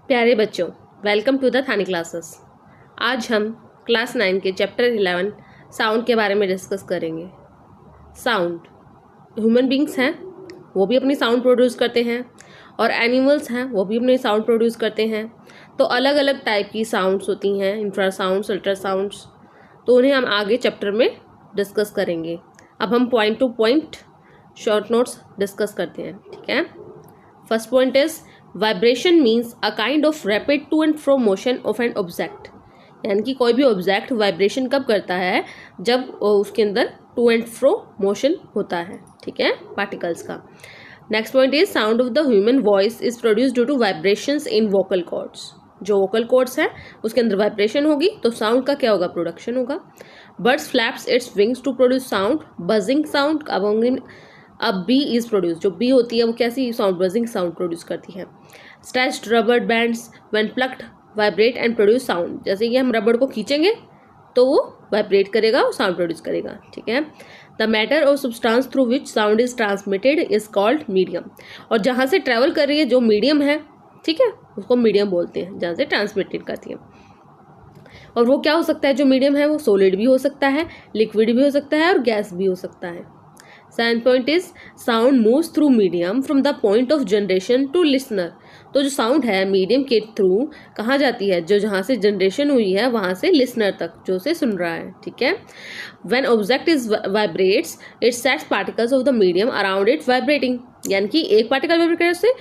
प्यारे बच्चों, welcome to the थानी क्लासेस। आज हम क्लास 9 के चैप्टर 11 साउंड के बारे में डिस्कस करेंगे। साउंड, ह्यूमन बींग्स हैं वो भी अपनी साउंड प्रोड्यूस करते हैं और एनिमल्स हैं वो भी अपनी साउंड प्रोड्यूस करते हैं। तो अलग अलग टाइप की साउंड्स होती हैं, इंफ्रासाउंड्स, अल्ट्रासाउंड्स, तो उन्हें हम आगे चैप्टर में डिस्कस करेंगे। अब हम point to point short notes discuss करते हैं, ठीक है। First point is vibration means a kind of rapid to and fro motion of an object, यानी कि कोई भी ऑब्जेक्ट वाइब्रेशन कब करता है, जब उसके अंदर टू एंड फ्रो मोशन होता है, ठीक है, पार्टिकल्स का। Next point is sound of the human voice is produce due to vibrations in vocal cords. जो वोकल कॉर्ड्स है उसके अंदर वाइब्रेशन होगी तो साउंड का क्या होगा, प्रोडक्शन होगा। Birds flaps its wings to produce sound, buzzing sound. अब बी इज प्रोड्यूस, जो बी होती है वो कैसी साउंड, बजिंग साउंड प्रोड्यूस करती है। Stretched rubber bands when plucked vibrate and produce sound, जैसे कि हम रबड़ को खींचेंगे तो वो वाइब्रेट करेगा और साउंड प्रोड्यूस करेगा, ठीक है। द मैटर और substance through which sound is transmitted is called medium, और जहाँ से ट्रेवल कर रही है जो मीडियम है, ठीक है, उसको मीडियम बोलते हैं, जहाँ से ट्रांसमिटेड करती है। और वो क्या हो सकता है, जो मीडियम है वो सॉलिड भी हो सकता है, लिक्विड भी हो सकता है और गैस भी हो सकता है। Second point is sound moves through medium from the point of generation to listener. तो जो साउंड है मीडियम के थ्रू कहाँ जाती है, जो जहाँ से जनरेशन हुई है वहाँ से लिसनर तक, जो उसे सुन रहा है, ठीक है। When object is vibrates it sets particles of the medium around it vibrating, यानी कि एक पार्टिकल वाइब्रेट करे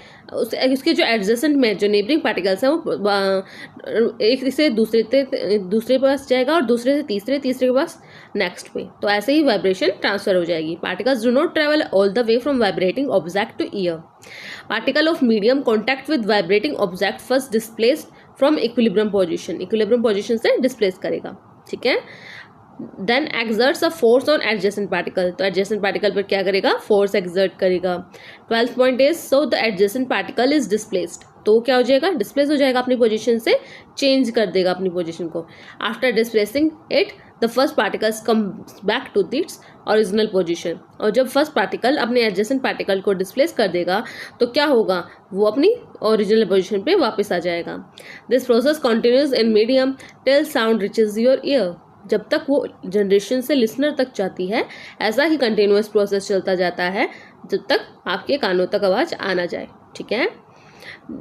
उसके जो एडजेसेंट में जो नेबरिंग पार्टिकल्स हैं वो एक से दूसरे पास जाएगा और दूसरे से तीसरे के पास नेक्स्ट में, तो ऐसे ही वाइब्रेशन ट्रांसफर हो जाएगी। Particles do not travel all the way from vibrating object to ear. Particle of medium contact with vibrating object first displaced from equilibrium position से डिस्प्लेस करेगा, ठीक है। Then exerts a force on adjacent particle, तो adjacent particle पर क्या करेगा, force exert करेगा। 12th point is so the adjacent particle is displaced, तो क्या हो जाएगा, डिस्प्लेस हो जाएगा, अपनी पोजीशन से चेंज कर देगा अपनी पोजीशन को। After displacing it the first particles comes back to its original position, और जब फर्स्ट पार्टिकल अपने एडजेसेंट पार्टिकल को डिस्प्लेस कर देगा तो क्या होगा, वो अपनी ओरिजिनल पोजीशन पे वापस आ जाएगा। This process continues in medium till sound reaches your ear, जब तक वो जनरेशन से लिसनर तक जाती है ऐसा ही कंटिन्यूअस प्रोसेस चलता जाता है जब तक आपके कानों तक आवाज़ आना जाए, ठीक है।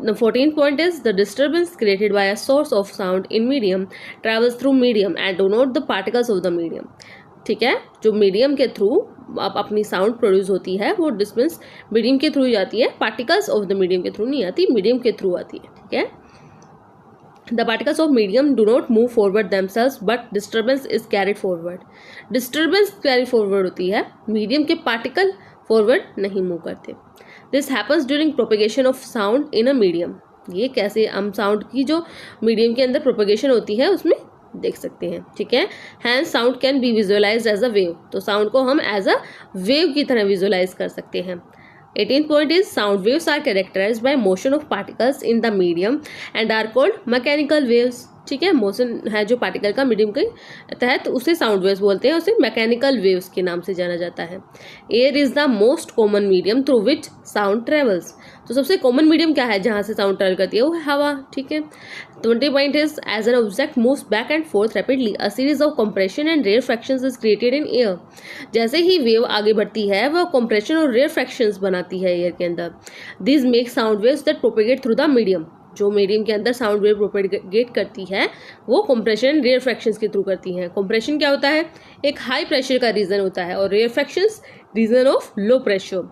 The 14th point is the disturbance created by a source of sound in medium travels through medium and do not the particles of the medium, ठीक है। जो मीडियम के थ्रू आप अपनी साउंड प्रोड्यूस होती है वो डिस्टर्बेंस मीडियम के थ्रू जाती है, पार्टिकल्स ऑफ द मीडियम के थ्रू नहीं आती, मीडियम के थ्रू आती है, ठीक है। The particles of medium do not move forward themselves but disturbance is carried forward. Disturbance carry forward होती है, मीडियम के पार्टिकल फॉरवर्ड नहीं मूव करते। This happens during propagation of sound in a medium. ये कैसे हम साउंड की जो मीडियम के अंदर प्रोपगेशन होती है उसमें देख सकते हैं, ठीक है। Hence sound can be visualized as a wave, तो साउंड को हम एज अ वेव की तरह विजुअलाइज कर सकते हैं। 18th point is sound waves are characterized by motion of particles in the medium and are called mechanical waves, ठीक है। मोशन है जो पार्टिकल का मीडियम के तहत उसे साउंड वेव्स बोलते हैं, उसे मैकेनिकल वेव्स के नाम से जाना जाता है। Air is the most common medium through which sound travels, तो सबसे कॉमन मीडियम क्या है जहाँ से साउंड ट्रेवल करती है, वो है हवा, ठीक है। 20 point is as an object moves back and forth rapidly a series of compression and rarefactions is created in air, जैसे ही वेव आगे बढ़ती है वह कंप्रेशन और रेयर फ्रैक्शंस बनाती है एयर के अंदर। This make sound waves that propagate through the medium, जो मीडियम के अंदर साउंड वेव प्रोपेगेट करती है वो कंप्रेशन रेयर फ्रैक्शंस के थ्रू करती हैं। कंप्रेशन क्या होता है, एक हाई प्रेशर का रीजन होता है, और rarefactions region of low pressure.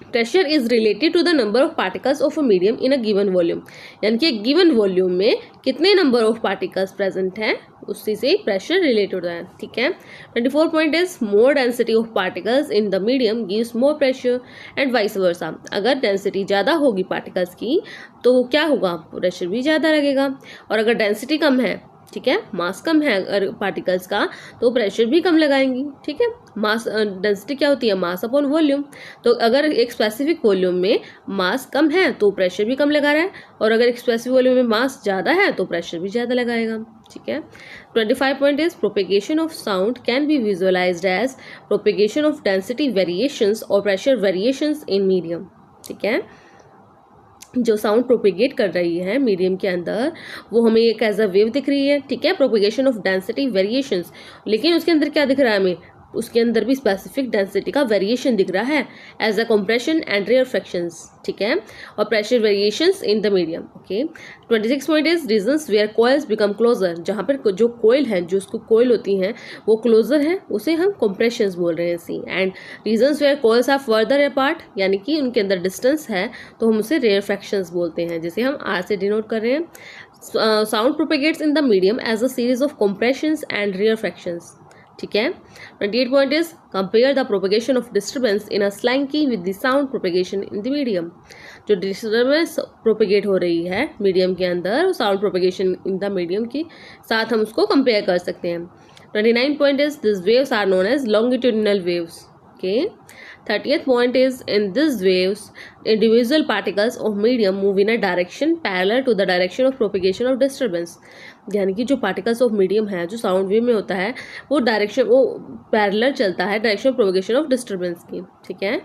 Pressure is related to the number of particles of a medium in a given volume, यानी कि एक गिवन वॉल्यूम में कितने नंबर ऑफ पार्टिकल्स प्रेजेंट हैं उससे से प्रेशर रिलेटेड होता है, ठीक है। 24 point is more density of particles in the medium gives more pressure and vice versa. अगर डेंसिटी ज़्यादा होगी पार्टिकल्स की तो क्या होगा, प्रेशर भी ज़्यादा लगेगा, और अगर डेंसिटी कम है, ठीक है, मास कम है अगर पार्टिकल्स का तो प्रेशर भी कम लगाएंगी, ठीक है। मास डेंसिटी क्या होती है, मास अपॉन वॉल्यूम, तो अगर एक स्पेसिफिक वॉल्यूम में मास कम है तो प्रेशर भी कम लगा रहा है, और अगर एक स्पेसिफिक वॉल्यूम में मास ज़्यादा है तो प्रेशर भी ज़्यादा लगाएगा, ठीक है। 25 point is propagation of sound can be visualised as propagation of density variations और प्रेशर वेरिएशंस इन मीडियम, ठीक है। जो साउंड प्रोपेगेट कर रही है मीडियम के अंदर वो हमें एक एज अ वेव दिख रही है, ठीक है, प्रोपेगेशन ऑफ डेंसिटी वेरिएशंस। लेकिन उसके अंदर क्या दिख रहा है हमें, उसके अंदर भी स्पेसिफिक डेंसिटी का वेरिएशन दिख रहा है as a compression and rarefactions, ठीक है, और pressure variations in the medium. Okay, 26 point is regions where coils become closer. जहाँ पर जो कोयल है, जो उसको कोयल होती हैं वो क्लोजर है, उसे हम कंप्रेशंस बोल रहे हैं सी। And regions where coils are further apart, यानी कि उनके अंदर डिस्टेंस है तो हम उसे रेयरफैक्शंस बोलते हैं, जिसे हम आर से डिनोट कर रहे हैं। Sound propagates in the medium as a series of compressions and rarefactions, ठीक है। 28 point is compare the propagation of disturbance in a slinky with the sound propagation in the medium. जो disturbance propagate हो रही है medium के अंदर, sound propagation in the medium के साथ हम उसको कंपेयर कर सकते हैं। 29 point is this waves are known as longitudinal waves. Okay, 30th point is in these waves individual particles of medium move in a direction parallel to the direction of propagation of disturbance। यानी कि जो particles of medium है, जो sound wave में होता है, वो direction वो पैरेलल चलता है direction of propagation of disturbance की, ठीक है।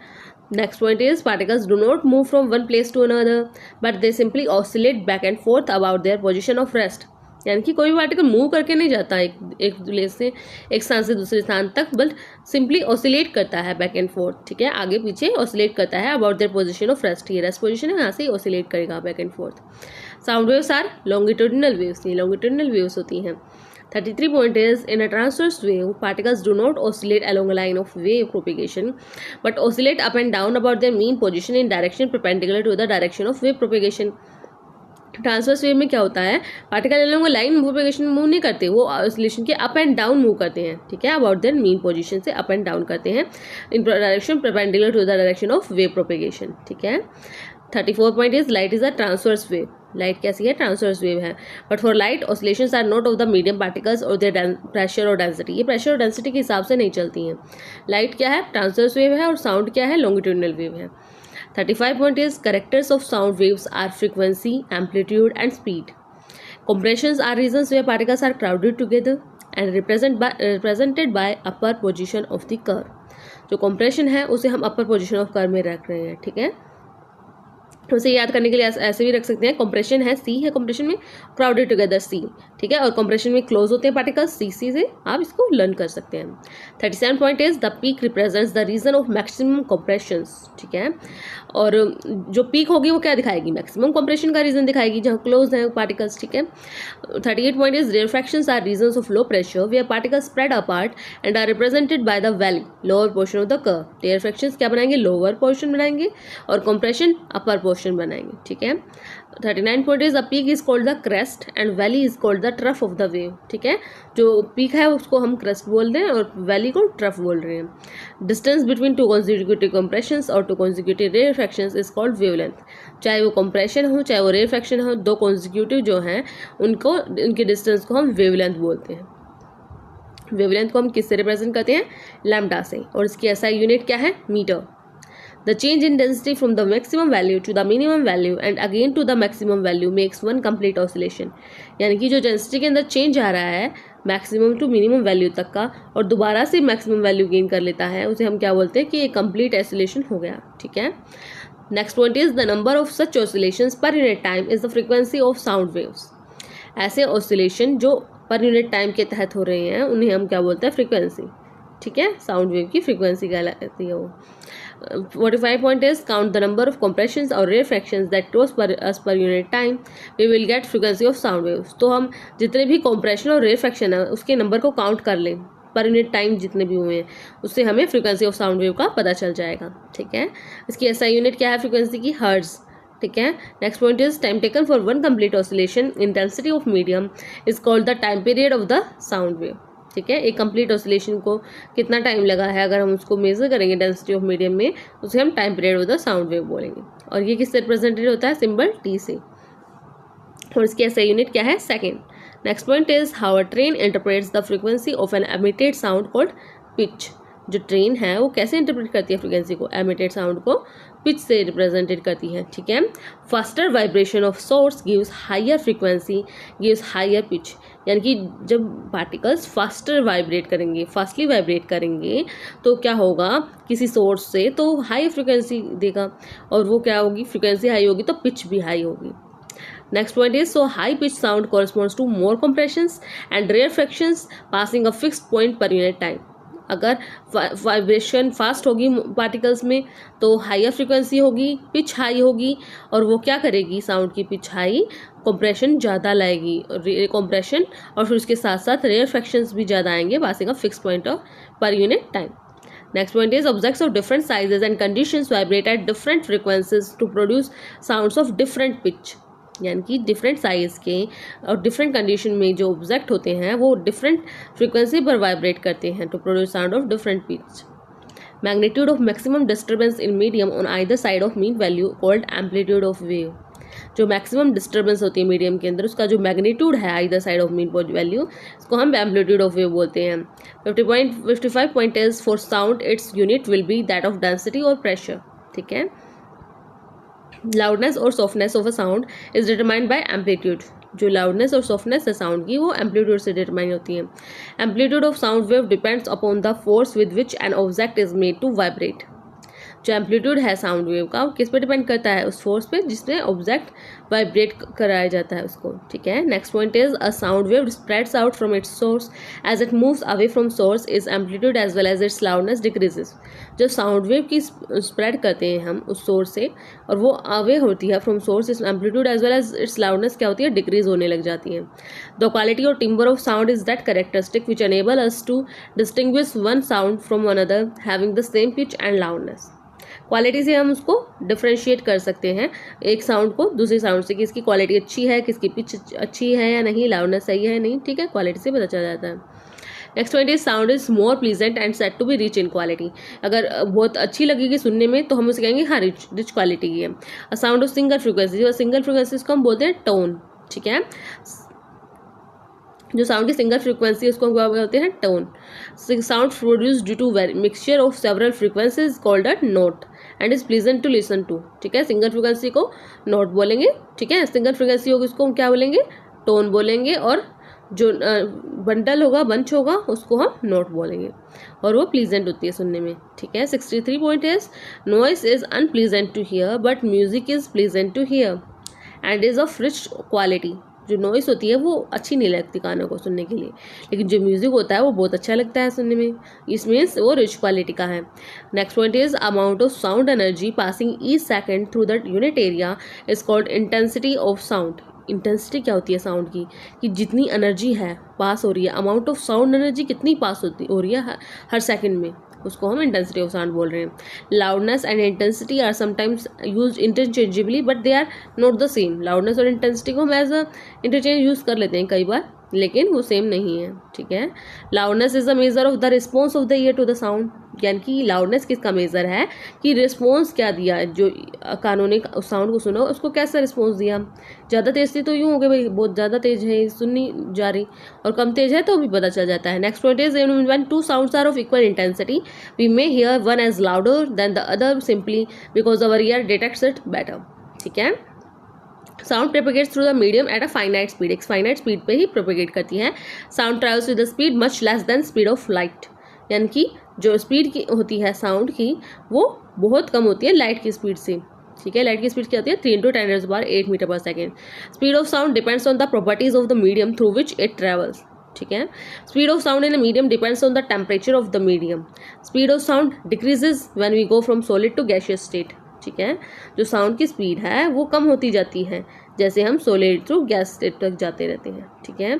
Next point is particles do not move from one place to another but they simply oscillate back and forth about their position of rest. यानी कि कोई भी पार्टिकल मूव करके नहीं जाता एक प्लेस से एक स्थान से दूसरे स्थान तक, बट सिंपली ऑसिलेट करता है बैक एंड फोर्थ, ठीक है, आगे पीछे ऑसिलेट करता है about their position of rest. ये रेस्ट पोजीशन है, यहाँ से ऑसिलेट करेगा back and forth. Sound waves are longitudinal waves, ये लॉन्गिट्यूडिनल वेव्स होती हैं। 33 point is in a transverse wave particles do not oscillate along a line of wave propagation but oscillate up and down about their mean position in direction perpendicular to the direction of wave propagation. Transverse wave में क्या होता है, particle along line propagation move नहीं करते, वो oscillation के up and down move करते हैं, ठीक है, अबाउट देयर मीन पोजीशन से अप एंड डाउन करते हैं in direction perpendicular to the direction of wave propagation, ठीक है। 34 point is light is a transverse wave. Light कैसी है, ट्रांसवर्स वेव है, but for light oscillations are not of the medium particles और their pressure और density. ये pressure और density के हिसाब से नहीं चलती हैं। लाइट क्या है, ट्रांसवर्स वेव है, और साउंड क्या है, लॉन्गिट्यूडिनल वेव है। 35 point is characters of sound waves are frequency, amplitude and speed. Compressions are regions where particles are crowded together and represented by upper position of the curve। जो compression है उसे हम upper position of curve में रख रहे हैं, ठीक है। उसे याद करने के लिए ऐसे भी रख सकते हैं, कंप्रेशन है सी है, कंप्रेशन में क्राउडेड टुगेदर सी, ठीक है, और कंप्रेशन में क्लोज होते हैं पार्टिकल्स सी से आप इसको लर्न कर सकते हैं। 37 point is the peak represents the region of maximum compressions, ठीक है, और जो पीक होगी वो क्या दिखाएगी, मैक्सिमम कंप्रेशन का रीजन दिखाएगी जहाँ क्लोज है पार्टिकल्स, ठीक है। 38 point is rarefactions are regions of low pressure where particles spread apart and are represented by the valley lower portion of the curve. Rarefactions क्या बनाएंगे, लोअर पोर्शन बनाएंगे, और कंप्रेशन अपर पोर्शन बनाएंगे, ठीक है। 39 point is the peak is called the crest and valley is called the trough of the wave, ठीक है। जो पीक है उसको हम क्रेस्ट बोल रहे हैं और वैली को ट्रफ बोल रहे हैं। Distance between two consecutive compressions और two consecutive rarefactions is called wavelength. चाहे वो कंप्रेशन हो चाहे वो रेयरफैक्शन हो, दो कॉन्जिक्यूटिव जो हैं उनको उनके डिस्टेंस को हम वेवलेंथ बोलते हैं। वेवलेंथ को हम किससे रिप्रेजेंट करते हैं, लैम्डा से, और इसकी एसआई यूनिट क्या है, metre. The change in density from the maximum value to the minimum value and again to the maximum value makes one complete oscillation। यानी कि जो डेंसिटी के अंदर चेंज आ रहा है मैक्सिमम टू मिनिमम वैल्यू तक का और दोबारा से मैक्सिमम वैल्यू गेन कर लेता है, उसे हम क्या बोलते हैं कि ये कंप्लीट ऑसिलेशन हो गया, ठीक है। Next point is the number of such oscillations per unit time is the frequency of sound waves. ऐसे ऑसिलेशन जो पर यूनिट टाइम के तहत हो रहे हैं उन्हें हम क्या बोलते हैं, फ्रीक्वेंसी, ठीक है, साउंड वेव की फ्रीक्वेंसी कहलाती है वो। 45 point is count the number of compressions or rarefactions that goes per unit time we will get frequency of sound waves। तो हम जितने भी compression और rarefaction है उसके नंबर को काउंट कर लें पर यूनिट टाइम जितने भी हुए हैं, उससे हमें फ्रीक्वेंसी ऑफ साउंड वेव का पता चल जाएगा, ठीक है। इसकी एसआई यूनिट क्या है फ्रीक्वेंसी की, हर्ट्ज, ठीक है। Next point is time taken for one complete oscillation intensity of medium is called the time period of the sound wave, ठीक है। एक कंप्लीट ऑसिलेशन को कितना टाइम लगा है अगर हम उसको मेजर करेंगे डेंसिटी ऑफ मीडियम में, उसे हम time period of the sound wave बोलेंगे, और ये किससे रिप्रेजेंटेड होता है, सिंबल टी से, और इसकी एसआई यूनिट क्या है, second. Next point is how a train interprets the frequency of an emitted sound called pitch. जो ट्रेन है वो कैसे इंटरप्रेट करती है फ्रीक्वेंसी को, एमिटेड साउंड को पिच से रिप्रेजेंटेड करती हैं, ठीक है। Faster vibration of source gives higher frequency gives higher pitch, यानी कि जब पार्टिकल्स फास्टर वाइब्रेट करेंगे, फास्टली वाइब्रेट करेंगे तो क्या होगा, किसी सोर्स से तो हाई फ्रीक्वेंसी देगा, और वो क्या होगी, फ्रीक्वेंसी हाई होगी तो पिच भी हाई होगी। Next point is, so high pitch sound corresponds to more compressions and rarefactions passing a fixed point per unit time. अगर वाइब्रेशन फास्ट होगी पार्टिकल्स में तो हायर फ्रीक्वेंसी होगी, पिच हाई होगी, और वो क्या करेगी, साउंड की पिच हाई, कंप्रेशन ज़्यादा लाएगी, कंप्रेशन, और फिर उसके साथ साथ रेयर फ्रैक्शंस भी ज़्यादा आएंगे, passing a fix point of per unit time. Next point is, objects of different sizes and conditions vibrate at different frequencies to produce sounds of different pitch. यानी कि डिफरेंट साइज के और different condition में जो object होते हैं वो different frequency पर वाइब्रेट करते हैं to produce sound of different pitch. Magnitude of maximum disturbance in medium on either side of mean value called amplitude of wave. जो मैक्सिमम डिस्टर्बेंस होती है मीडियम के अंदर, उसका जो मैग्नीट्यूड है either side of mean value, उसको हम एम्पलीट्यूड ऑफ वेव बोलते हैं। 55 point is for sound its unit will be that of density और प्रेशर, ठीक है। लाउडनेस और softness of a sound is determined by amplitude. जो लाउडनेस और सॉफ्टनेस है साउंड की वो एम्पलीट्यूड से डिटरमाइन होती है। Amplitude of sound wave depends upon the force with which an object is made to vibrate. जो एम्पलीट्यूड है साउंड वेव का, किस पे डिपेंड करता है, उस फोर्स पे जिसमें ऑब्जेक्ट वाइब्रेट कराया जाता है उसको, ठीक है। Next point is, a sound wave spreads out from its source as it moves away from source is amplitude as well as its loudness decreases. जो साउंड वेव की स्प्रेड करते हैं हम उस सोर्स से, और वो अवे होती है फ्रॉम सोर्स, इस amplitude as well as its loudness क्या होती है, डिक्रीज होने लग जाती है। द क्वालिटी और timbre of sound is that characteristic which enable us to distinguish one sound from another having the same pitch and loudness. Quality से हम उसको डिफ्रेंशिएट कर सकते हैं एक साउंड को दूसरी साउंड से, कि इसकी क्वालिटी अच्छी है, किसकी पिच अच्छी है या नहीं, लाउडनेस सही है नहीं, ठीक है, क्वालिटी से पता चल जाता है। Next point is, sound is more pleasant and said to be rich in quality. अगर बहुत अच्छी लगेगी सुनने में तो हम उसे कहेंगे हाँ रिच क्वालिटी की है। A sound of single frequency, जो सिंगल फ्रीक्वेंसी उसको हम बोलते हैं टोन, ठीक है। जो साउंड की सिंगल फ्रीक्वेंसी है उसको हम क्या बोलते हैं, tone. Sound produce due to mixture of several frequencies called a note and is pleasant to listen to, ठीक है। सिंगल फ्रीक्वेंसी को नोट बोलेंगे, ठीक है। सिंगल फ्रीक्वेंसी होगी उसको हम क्या बोलेंगे, टोन बोलेंगे, और जो बंडल होगा, बंच होगा, उसको हम नोट बोलेंगे, और वो प्लीजेंट होती है सुनने में, ठीक है। 63 point is, noise is unpleasant to hear but music is pleasant to hear and is of rich quality. जो नॉइस होती है वो अच्छी नहीं लगती कानों को सुनने के लिए, लेकिन जो म्यूजिक होता है वो बहुत अच्छा लगता है सुनने में, इस मीन्स वो रिच क्वालिटी का है। Next point is, amount of sound energy passing each second through the unit area is called intensity of sound. Intensity क्या होती है साउंड की, कि जितनी एनर्जी है पास हो रही है, अमाउंट ऑफ साउंड एनर्जी कितनी पास हो रही है हर सेकंड में, उसको हम इंटेंसिटी ऑफ साउंड बोल रहे हैं। Loudness and intensity are sometimes used interchangeably but they are not the same. Loudness और इंटेंसिटी को हम एज अ इंटरचेंज यूज़ कर लेते हैं कई बार, लेकिन वो सेम नहीं है, ठीक है। Loudness is the measure of the response of the ear to the sound, यानी कि लाउडनेस किसका मेजर है, कि रिस्पॉन्स क्या दिया, जो कानों ने उस साउंड को सुना उसको कैसा रिस्पॉन्स दिया। ज़्यादा तेज थी तो यूँ हो गया भाई बहुत ज़्यादा तेज है, सुननी जा रही, और कम तेज है तो भी पता चल जाता है। Next point is, when two sounds are of equal intensity we may hear one as louder than the other simply because our ear detects it better, ठीक है। Sound propagates through the medium at a finite speed, एक finite speed पे ही propagate करती है। Sound travels with the speed much less than speed of light, यानी कि जो स्पीड की होती है साउंड की वो बहुत कम होती है लाइट की स्पीड से, ठीक है। लाइट की स्पीड क्या होती है, 3 × 10⁻8 मीटर पर second. Speed of sound depends on the properties of the medium through which it travels, ठीक है। Speed of sound in a medium depends on the temperature of the medium. Speed of sound decreases when we go from solid to gaseous state, ठीक है। जो sound की speed है वो कम होती जाती है जैसे हम सॉलिड थ्रू गैस स्टेट तक जाते रहते हैं, ठीक है।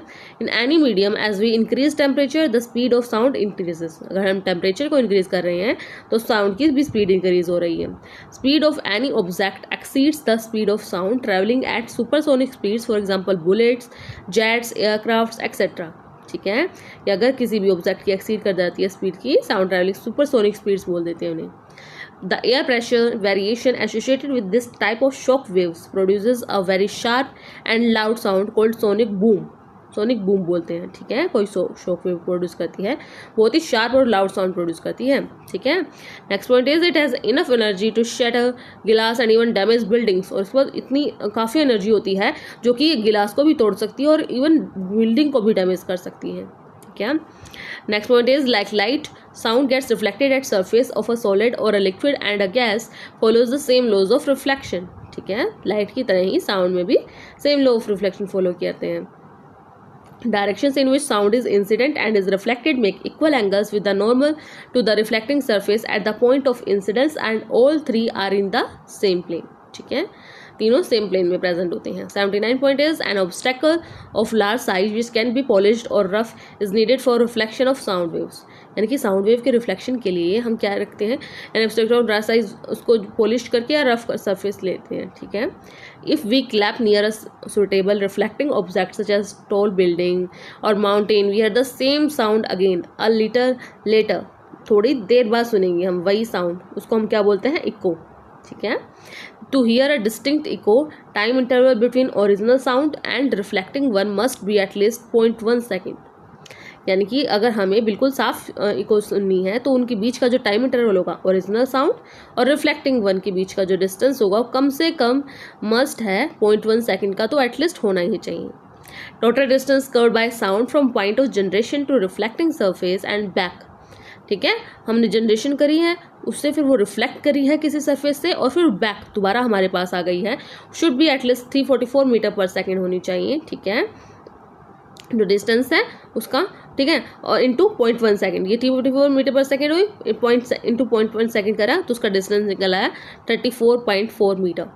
In any medium as we increase temperature the speed of sound increases. अगर हम टेम्परेचर को इंक्रीज कर रहे हैं तो साउंड की भी स्पीड इंक्रीज हो रही है। Speed of any object exceeds the speed of sound travelling at supersonic speeds, for example bullets, jets, aircraft etcetera, ठीक है। या अगर किसी भी ऑब्जेक्ट की एक्सीड कर जाती है स्पीड की, साउंड ट्रेवलिंग सुपरसोनिक स्पीड्स बोल देते हैं उन्हें। The air pressure variation associated with this type of shock waves produces a very sharp and loud sound called sonic boom. Sonic boom बोलते हैं, ठीक है। कोई शॉक वेव प्रोड्यूस करती है, बहुत ही शार्प और लाउड साउंड प्रोड्यूस करती है, ठीक है। Next point is it has enough energy to shatter glass and even damage buildings, और इसके बाद इतनी काफ़ी एनर्जी होती है जो कि गिलास को भी तोड़ सकती है और इवन बिल्डिंग को भी डैमेज कर सकती है, ठीक है। Next point is like light, sound gets reflected at surface of a solid or a liquid and a gas follows the same laws of reflection, ठीक है। लाइट की तरह ही साउंड में भी same law of reflection follow करते हैं। Directions in which sound is incident and is reflected make equal angles with the normal to the reflecting surface at the point of incidence and all three are in the same plane, ठीक है। तीनों same plane में present होते हैं। 79 point is an obstacle of large size which can be polished और rough is needed for reflection of sound waves, यानी कि sound wave के रिफ्लेक्शन के लिए हम क्या रखते हैं, an obstacle of large size, उसको पॉलिश करके या रफ सरफेस लेते हैं, ठीक है। If we clap near a suitable reflecting object such as tall building और mountain we hear the same sound again a little later, थोड़ी देर बाद सुनेंगे हम वही साउंड, उसको हम क्या बोलते हैं, इको, ठीक है। To hear a distinct echo, time interval between original sound and reflecting one must be at least 0.1 second. यानी कि अगर हमें बिल्कुल साफ इको सुननी है तो उनके बीच का जो टाइम इंटरवल होगा ओरिजिनल साउंड और रिफ्लेक्टिंग वन के बीच का जो डिस्टेंस होगा वो कम से कम मस्ट है 0.1 सेकेंड का, तो एटलीस्ट होना ही चाहिए। Total distance covered by sound from point of generation to reflecting surface and back, ठीक है। हमने जनरेशन करी है, उससे फिर वो रिफ्लेक्ट करी है किसी सरफेस से और फिर बैक दोबारा हमारे पास आ गई है, शुड बी एटलीस्ट 344 मीटर पर सेकेंड होनी चाहिए, ठीक है, जो डिस्टेंस है उसका, ठीक है। और इंटू 0.1 सेकेंड, ये 344 मीटर पर सेकेंड हुई, इंटू 0.1 सेकेंड करा तो उसका डिस्टेंस निकल आया 34.4 मीटर,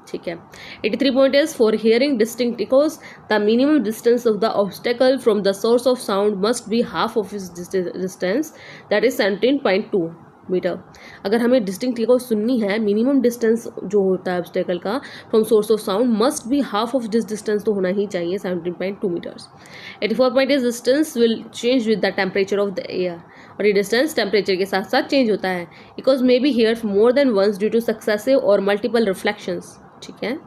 ठीक है। 83 point is for hearing distinct echoes the minimum distance of the obstacle from the source of sound must be half of इस डिस्टेंस, दैट इज 17.2 मीटर। अगर हमें डिस्टिंक्ट इको सुननी है, मिनिमम डिस्टेंस जो होता है ऑब्स्टेकल का from source of sound must be half of this distance, तो होना ही चाहिए 17.2 metres. 84 point is distance will change with the temperature of the air, और ये डिस्टेंस टेम्परेचर के साथ साथ चेंज होता है, because may be hear more than once due to successive और मल्टीपल रिफ्लेक्शंस, ठीक है।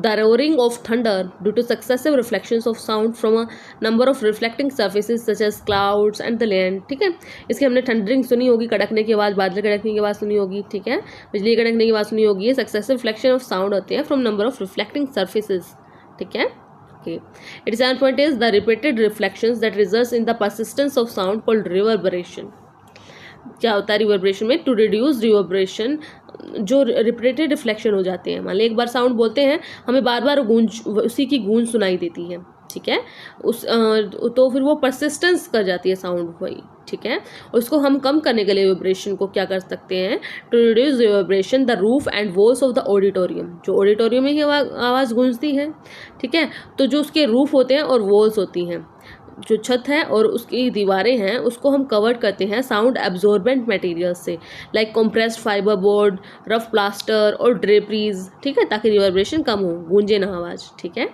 The roaring of thunder due to successive reflections of sound from a number of reflecting surfaces such as clouds and the land, ठीक है। इसकी हमने thundering सुनी होगी, कड़कने की आवाज़, बादल कड़कने की आवाज़ सुनी होगी, ठीक है, बिजली कड़कने की आवाज़ सुनी होगी, ये सक्सेसिव रिफ्लेक्शन ऑफ साउंड होते हैं from number of reflecting surfaces, ठीक है। Okay. 87 point is the repeated reflections that results in the persistence of sound called reverberation. क्या होता है रिवर्बरेशन में, टू रिड्यूस रिवर्बरेशन, जो रिपीटेड रिफ्लेक्शन हो जाते हैं, मान ली एक बार साउंड बोलते हैं, हमें बार बार गूंज, उसी की गूंज सुनाई देती है, ठीक है, उस तो फिर वो परसिस्टेंस कर जाती है साउंड वही, ठीक है। उसको हम कम करने के लिए रिवर्बरेशन को क्या कर सकते हैं, to reduce reverberation the roof and walls of the auditorium, जो ऑडिटोरियम में ही आवाज़ गूंजती है, ठीक है, तो जो उसके रूफ होते हैं और वॉल्स होती हैं, जो छत है और उसकी दीवारें हैं, उसको हम कवर करते हैं साउंड एब्जॉर्बेंट मटेरियल्स से, like compressed fibre board, rough plaster और ड्रेपरीज, ठीक है, ताकि रिवर्बरेशन कम हो, गूंजे ना आवाज़, ठीक है।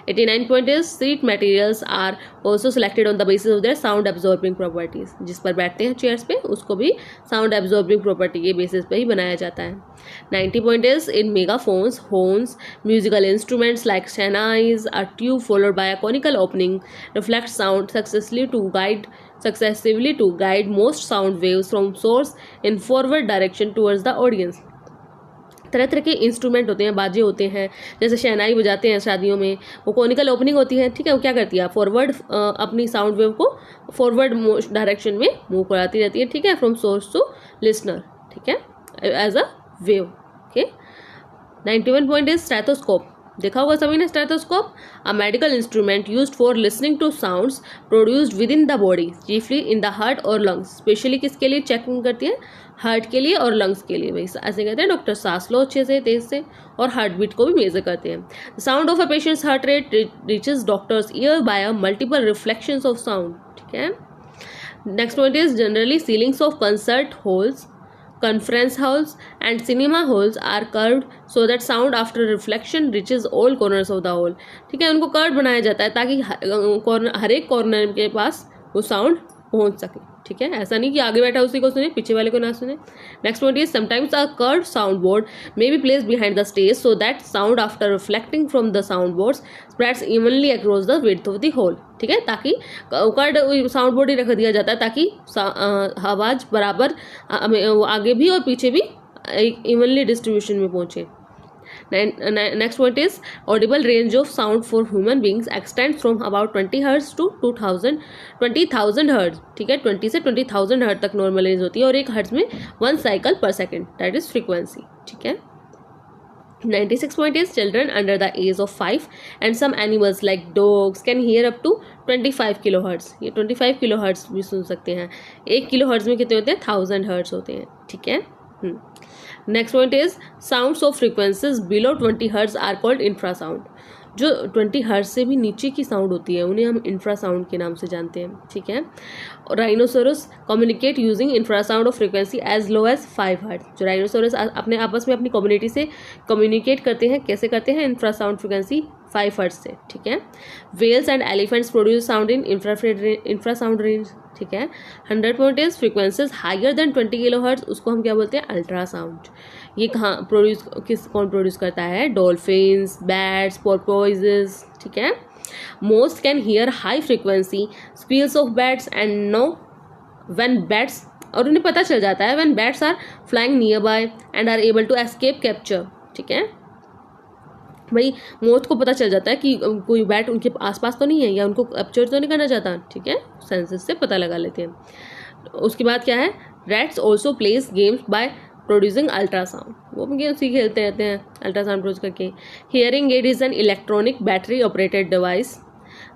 89 point is seat materials are also selected on the basis of their sound absorbing properties, जिस पर बैठते हैं चेयर्स पे उसको भी साउंड एब्जॉर्बिंग प्रॉपर्टी के बेसिस पे ही बनाया जाता है। 90 point is in megaphones, horns, musical instruments like shehnais, a tube followed by a conical opening reflects sound successively to guide most sound waves from source in forward direction towards the audience. तरह तरह के instrument होते हैं, बाजे होते हैं, जैसे शहनाई बजाते हैं शादियों में, वो कॉनिकल ओपनिंग होती है, ठीक है, वो क्या करती है, फॉरवर्ड अपनी साउंड वेव को फॉरवर्ड डायरेक्शन में मूव कराती रहती है, ठीक है, फ्रॉम सोर्स टू लिसनर, ठीक है, as a wave, okay. 91 point is stethoscope, देखा होगा सभी ने stethoscope, a medical instrument used for listening to sounds produced within the body, chiefly in the heart और लंग्स, स्पेशली किसके लिए checking करती है, हार्ट के लिए और लंग्स के लिए, भाई ऐसे कहते हैं डॉक्टर सांस लो अच्छे से तेज से, और हार्ट बीट को भी मेजर करते हैं। The sound of a patient's heart rate reaches doctor's ear by a multiple reflections of sound, ठीक है। Next point is generally ceilings of concert halls, conference halls and cinema halls are curved so that sound after reflection reaches all corners of the hall, ठीक है, उनको curve बनाया जाता है ताकि हर एक कॉर्नर के पास वो साउंड पहुंच सके, ठीक है। ऐसा नहीं कि आगे बैठा उसी को सुने, पीछे वाले को ना सुने। Next point is sometimes a curved sound board may be placed behind the stage so that sound after reflecting from the sound boards spreads evenly across the width of the hall, ठीक है। ताकि curved sound board ही रख दिया जाता है ताकि आवाज़ बराबर आगे भी और पीछे भी इवनली डिस्ट्रीब्यूशन में पहुंचे। Next point is audible range of sound for human beings extends from about 20 Hz to 20,000 Hz, ठीक है। 20 से 20,000 Hz तक नॉर्मल रेंज होती है और 1 हर्ट्ज में 1 साइकिल पर सेकेंड, दैट इज फ्रीक्वेंसी, ठीक है। 96 point is children under the age of 5 and some animals like dogs can hear up to 25 kilohertz, ये 25 kilohertz भी सुन सकते हैं। 1 kilohertz में कितने होते हैं? 1000 hertz होते हैं, ठीक है। Next point is sounds of frequencies below 20 hertz are called infrasound. जो 20 हर्ट्ज से भी नीचे की साउंड होती है उन्हें हम इंफ्रासाउंड के नाम से जानते हैं, ठीक है। Rhinoceros communicate using infrasound of frequency as low as 5 hertz. जो राइनोसोरस अपने आपस में अपनी कम्युनिटी से कम्युनिकेट करते हैं, कैसे करते हैं? इंफ्रासाउंड फ्रीक्वेंसी 5 हर्ट्ज से, ठीक है। Whales and elephants produce sound in infrasound range, ठीक है। 100 point is frequencies higher than 20 kilohertz, उसको हम क्या बोलते हैं? अल्ट्रासाउंड। ये कहाँ कौन प्रोड्यूस करता है? डॉल्फिन्स, बैट्स, पोर्पोइजेस, ठीक है। Most can hear high frequency squeals of bats and know when bats, और उन्हें पता चल जाता है when bats are flying near by and are able to escape capture, ठीक है। भाई मोस्ट को पता चल जाता है कि कोई बैट उनके आसपास तो नहीं है या उनको कैप्चर तो नहीं करना चाहता, ठीक है। सेंसेस से पता लगा लेते हैं। उसके बाद क्या है? Rats also plays games by producing ultrasound, वो भी गेम्स ही खेलते रहते हैं अल्ट्रासाउंड प्रोड्यूस करके। Hearing aid is an electronic battery operated device.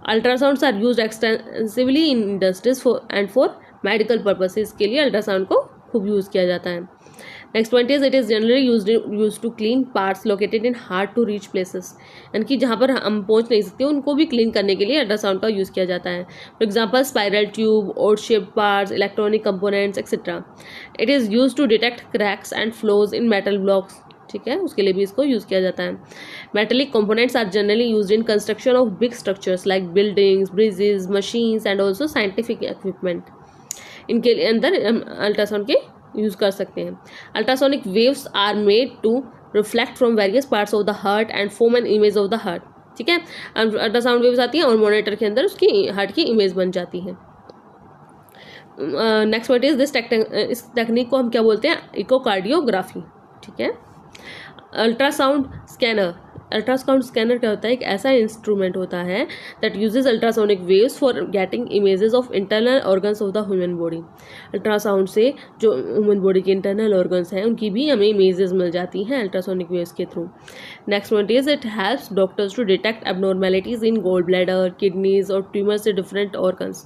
Ultrasounds are used extensively in industries and for medical purposes, के लिए अल्ट्रासाउंड को खूब यूज़ किया जाता है। Next point is it is generally use to clean parts located in hard to reach places, यानी कि जहाँ पर हम पहुँच नहीं सकते उनको भी क्लीन करने के लिए अल्ट्रासाउंड का यूज़ किया जाता है। For example spiral tube, odd shaped parts, electronic components etcetera. It is use to detect cracks and flaws in metal blocks, ठीक है, उसके लिए भी इसको यूज़ किया जाता है। Metallic components are generally used in construction of big structures like buildings, bridges, machines and also scientific equipment. इनके अंदर अल्ट्रासाउंड के यूज़ कर सकते हैं। Ultrasonic waves are made to reflect from various parts of the heart and form an image of the heart, ठीक है। Ultrasound waves आती हैं और मॉनिटर के अंदर उसकी हार्ट की इमेज बन जाती है। नेक्स्ट पॉइंट इज दिस इस टेक्निक को हम क्या बोलते हैं? इकोकार्डियोग्राफी, ठीक है। अल्ट्रासाउंड स्कैनर, अल्ट्रासाउंड स्कैनर क्या होता है? एक ऐसा इंस्ट्रूमेंट होता है that uses ultrasonic waves for getting images of internal organs of the human body. Ultrasound से जो ह्यूमन बॉडी के इंटरनल ऑर्गन्स हैं उनकी भी हमें इमेजेस मिल जाती हैं अल्ट्रासोनिक वेव्स के थ्रू। Next point is it helps doctors to detect abnormalities in gall bladder, kidneys और ट्यूमर से डिफरेंट ऑर्गन्स,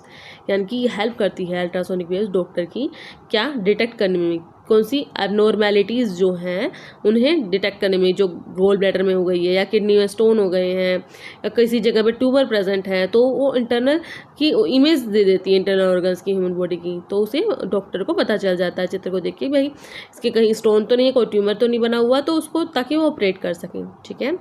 यानी कि हेल्प करती है अल्ट्रासोनिक वेव्स डॉक्टर की क्या डिटेक्ट करने में, कौन सी एबनॉर्मेलिटीज़ जो हैं उन्हें डिटेक्ट करने में, जो गोल ब्लैडर में हो गई है या किडनी में स्टोन हो गए हैं या किसी जगह पे ट्यूमर प्रेजेंट है, तो वो इंटरनल की इमेज दे देती है इंटरनल ऑर्गन्स की ह्यूमन बॉडी की, तो उसे डॉक्टर को पता चल जाता है चित्र को देख के भाई इसके कहीं स्टोन तो नहीं है, कोई ट्यूमर तो नहीं बना हुआ, तो उसको ताकि वो ऑपरेट कर सकें, ठीक है।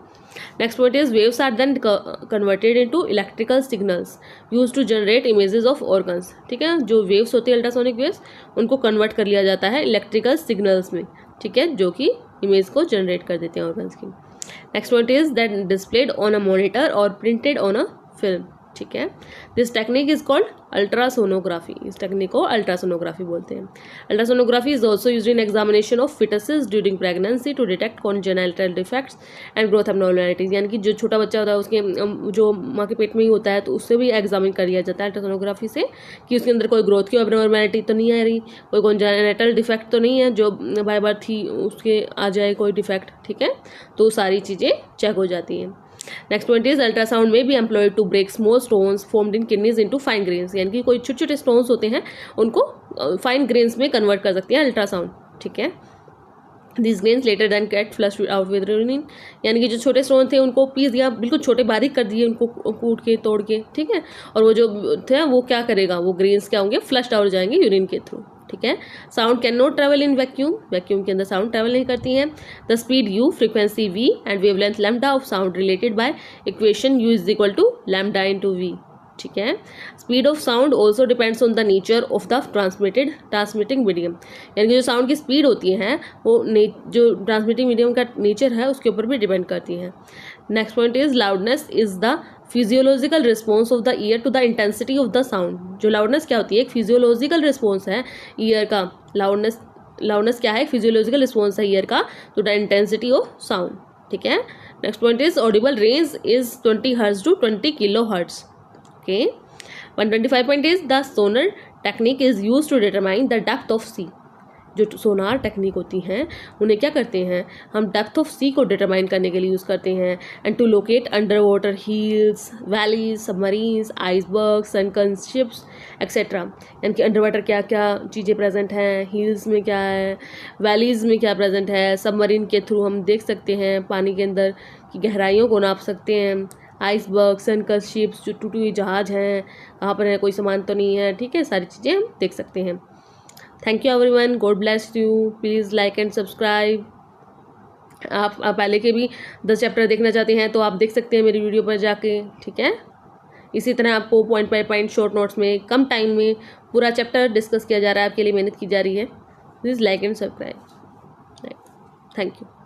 Next point is waves are then converted into electrical signals use to generate images of organs, ठीक है। जो वेव्स होती है अल्ट्रासोनिक वेव्स उनको कन्वर्ट कर लिया जाता है इलेक्ट्रिकल सिग्नल्स में, ठीक है, जो कि इमेज को जनरेट कर देते हैं ऑर्गन्स की। Next point is that displayed on a monitor और प्रिंटेड ऑन अ फिल्म, ठीक है। This technique is called ultrasonography, इस टेक्निक को अल्ट्रासोनोग्राफी बोलते हैं। Ultrasonography is also used in examination of foetuses during pregnancy to detect congenital defects and growth abnormalities, यानी कि जो छोटा बच्चा होता है उसके जो माँ के पेट में ही होता है तो उससे भी एग्जामिन कर लिया जाता है अल्ट्रासोनोग्राफी से कि उसके अंदर कोई ग्रोथ की एबनॉर्मलिटी तो नहीं आ रही, कोई कॉन्जेनिटल डिफेक्ट तो नहीं है जो बाय बर्थ ही उसके आ जाए कोई डिफेक्ट, ठीक है, तो सारी चीज़ें चेक हो जाती हैं। नेक्स्ट पॉइंट इज अल्ट्रासाउंड में भी employed to break small stones formed in kidneys into fine grains, यानी कि कोई छोटे छोटे स्टोन्स होते हैं उनको फाइन ग्रेन्स में कन्वर्ट कर सकती है अल्ट्रासाउंड, ठीक है। This grains later then get flushed out with urine, यानी कि जो छोटे स्टोन थे उनको पीस दिया, बिल्कुल छोटे बारीक कर दिए उनको कूट के तोड़ के, ठीक है, और वो जो थे वो क्या करेगा, वो ग्रेन्स क्या होंगे, फ्लश्ड आउट जाएंगे यूरिन के थ्रू, ठीक है। Sound can not travel in vacuum, vacuum के अंदर साउंड ट्रैवल नहीं करती है। The speed U, frequency V and wavelength lambda of sound related by equation U is equal to lambda into V, ठीक है। Speed of sound also depends on the nature of the transmitting medium, यानी कि जो sound की speed होती है वो जो ट्रांसमिटिंग मीडियम का नेचर है उसके ऊपर भी डिपेंड करती है। Next point is loudness is the physiological response of the ear to the intensity of the sound. जो लाउडनेस क्या होती है, एक फिजियोलॉजिकल रिस्पॉन्स है ईयर का। लाउडनेस क्या है, फिजियोलॉजिकल रिस्पॉन्स है ईयर का to the intensity of sound, ठीक है। Next point is audible range is 20 hertz to 20 kilo hertz, okay. 125 point is the sonar technique is use to determine the depth of सी। जो सोनार technique होती हैं उन्हें क्या करते हैं, हम डेप्थ ऑफ सी को डिटरमाइन करने के लिए यूज़ करते हैं। And to locate underwater hills, valleys, submarines, iceberg, sunken ships etcetera, यानी कि अंडर वाटर क्या क्या चीज़ें प्रेजेंट हैं, हिल्स में क्या है, वैलीज़ में क्या प्रेजेंट है, सबमरीन के थ्रू हम देख सकते हैं पानी के अंदर की गहराइयों को नाप सकते हैं, आइसबर्ग, सनकन शिप्स, जो टूटी हुई जहाज हैं कहाँ पर है, कोई सामान तो नहीं है, ठीक है, सारी चीज़ें हम देख सकते हैं। Thank you everyone, God bless you, please like and subscribe. आप पहले के भी 10 चैप्टर देखना चाहते हैं तो आप देख सकते हैं मेरी वीडियो पर जाके, ठीक है। इसी तरह आपको point by point short notes में कम टाइम में पूरा चैप्टर डिस्कस किया जा रहा है, आपके लिए मेहनत की जा रही है। Please like and subscribe. Thank you.